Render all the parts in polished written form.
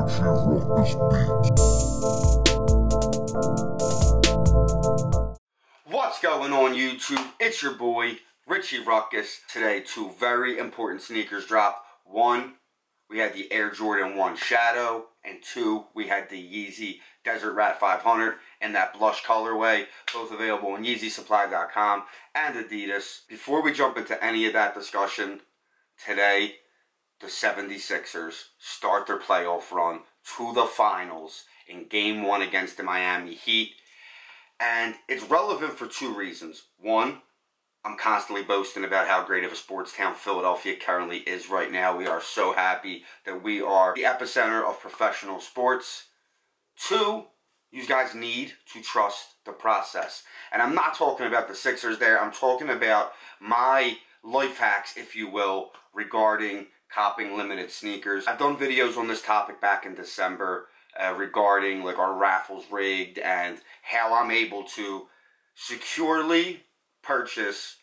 What's going on YouTube? It's your boy Richie Ruckus. Today, two very important sneakers drop. One, we had the Air Jordan 1 Shadow, and two, we had the Yeezy Desert Rat 500 in that blush colorway, both available on YeezySupply.com and Adidas. Before we jump into any of that discussion, today, the 76ers start their playoff run to the finals in Game 1 against the Miami Heat. And it's relevant for two reasons. One, I'm constantly boasting about how great of a sports town Philadelphia currently is right now. We are so happy that we are the epicenter of professional sports. Two, you guys need to trust the process. And I'm not talking about the Sixers there. I'm talking about my life hacks, if you will, regarding copping limited sneakers. I've done videos on this topic back in December regarding like our raffles rigged and how I'm able to securely purchase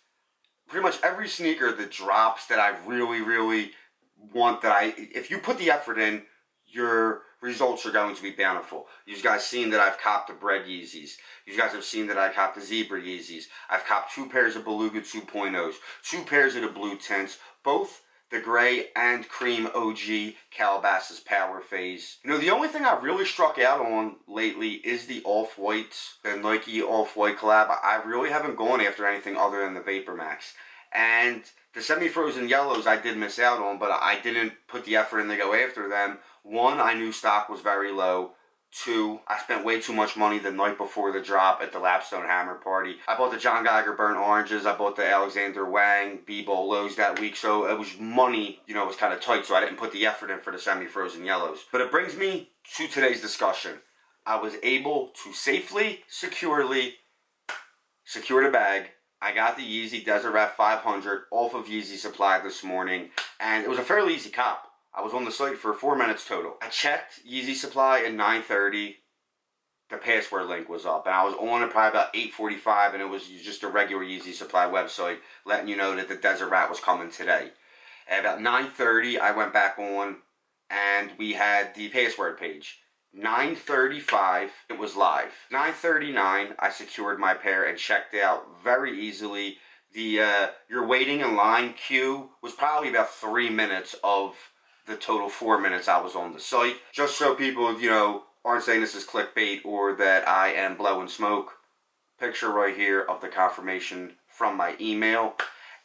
pretty much every sneaker that drops that I really want, that if you put the effort in, your results are going to be bountiful. You guys seen that I've copped the Bread Yeezys. You guys have seen that I copped the Zebra Yeezys. I've copped 2 pairs of Beluga 2.0s, 2 pairs of the blue tints, both the gray and cream OG Calabasas Power Phase. You know, the only thing I've really struck out on lately is the Off-Whites, the Nike Off-White collab. I really haven't gone after anything other than the Vapor Max. And the semi-frozen yellows I did miss out on, but I didn't put the effort in to go after them. One, I knew stock was very low. Two, I spent way too much money the night before the drop at the Lapstone Hammer Party. I bought the John Geiger Burnt Oranges. I bought the Alexander Wang B-Bowl Lows that week. So it was money, you know, it was kind of tight. So I didn't put the effort in for the semi-frozen yellows. But it brings me to today's discussion. I was able to safely, securely secure the bag. I got the Yeezy Desert Rat 500 off of Yeezy Supply this morning. And it was a fairly easy cop. I was on the site for 4 minutes total. I checked Yeezy Supply at 9:30. The password link was up. And I was on it probably about 8:45. And it was just a regular Yeezy Supply website letting you know that the Desert Rat was coming today. At about 9:30, I went back on and we had the password page. 9:35, it was live. 9:39, I secured my pair and checked out very easily. The your waiting in line queue was probably about 3 minutes of the total 4 minutes I was on the site. Just so people, you know, aren't saying this is clickbait or that I am blowing smoke. Picture right here of the confirmation from my email.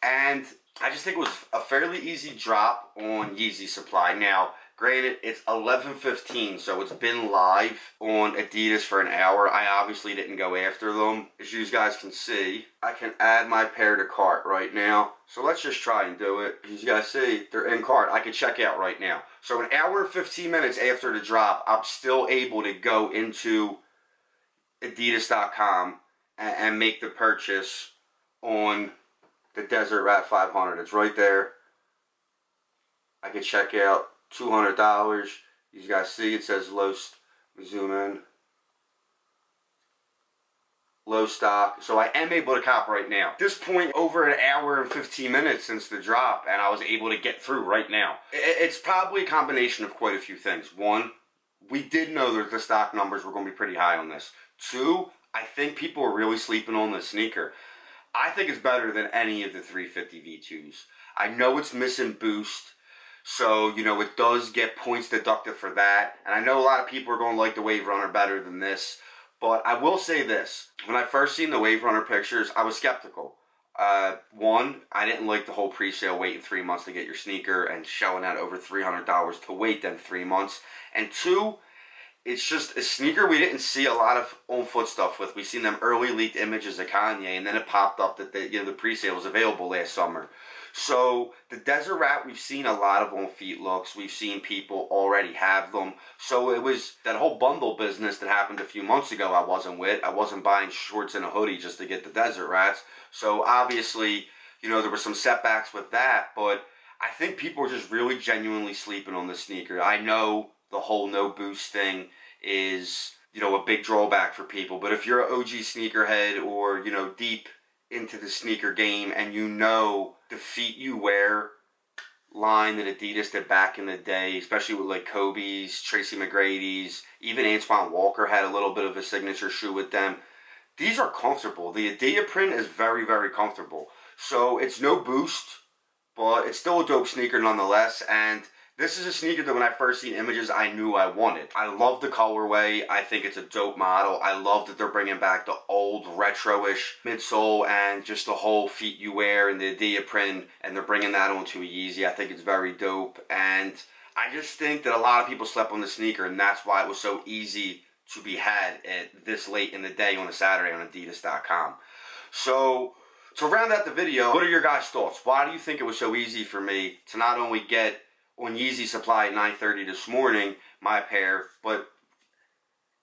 And I just think it was a fairly easy drop on Yeezy Supply. Now, granted, it's 11:15, so it's been live on Adidas for an hour. I obviously didn't go after them. As you guys can see, I can add my pair to cart right now. So let's just try and do it. As you guys see, they're in cart. I can check out right now. So an hour and 15 minutes after the drop, I'm still able to go into Adidas.com and make the purchase on the Desert Rat 500. It's right there. I can check out $200. You guys see it says low. Zoom in. Low stock. So I am able to cop right now. At this point, over an hour and 15 minutes since the drop, and I was able to get through right now. It's probably a combination of quite a few things. One, we did know that the stock numbers were going to be pretty high on this. Two, I think people are really sleeping on this sneaker. I think it's better than any of the 350 V2s. I know it's missing boost. So, you know, it does get points deducted for that. And I know a lot of people are going to like the Wave Runner better than this. But I will say this. When I first seen the Wave Runner pictures, I was skeptical. One, I didn't like the whole pre-sale waiting 3 months to get your sneaker and shelling out over $300 to wait then 3 months. And two, it's just a sneaker we didn't see a lot of on-foot stuff with. We seen them early leaked images of Kanye, and then it popped up that the pre-sale was available last summer. So the Desert Rat, we've seen a lot of on-feet looks. We've seen people already have them. So it was that whole bundle business that happened a few months ago I wasn't with. I wasn't buying shorts and a hoodie just to get the Desert Rats. So obviously, you know, there were some setbacks with that. But I think people are just really genuinely sleeping on this sneaker. I know the whole no boost thing is, you know, a big drawback for people. But if you're an OG sneakerhead or, you know, deep into the sneaker game and you know the feet you wear line that Adidas did back in the day, especially with like Kobe's, Tracy McGrady's, even Antoine Walker had a little bit of a signature shoe with them. These are comfortable. The Adidas print is very, very comfortable. So it's no boost, but it's still a dope sneaker nonetheless. And this is a sneaker that when I first seen images, I knew I wanted. I love the colorway. I think it's a dope model. I love that they're bringing back the old retro-ish midsole and just the whole feet you wear and the Adidas print, and they're bringing that onto a Yeezy. I think it's very dope. And I just think that a lot of people slept on the sneaker, and that's why it was so easy to be had at this late in the day on a Saturday on Adidas.com. So, to round out the video, what are your guys' thoughts? Why do you think it was so easy for me to not only get on Yeezy Supply at 9:30 this morning, my pair, but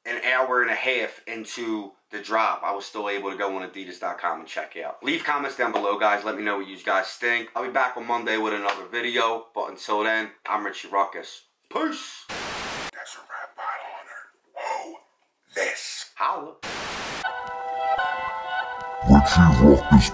an hour and a half into the drop, I was still able to go on Adidas.com and check out. Leave comments down below, guys. Let me know what you guys think. I'll be back on Monday with another video, but until then, I'm Richie Ruckus. Peace! That's a rap battle on her. Who? This. Holla! Richie Ruckus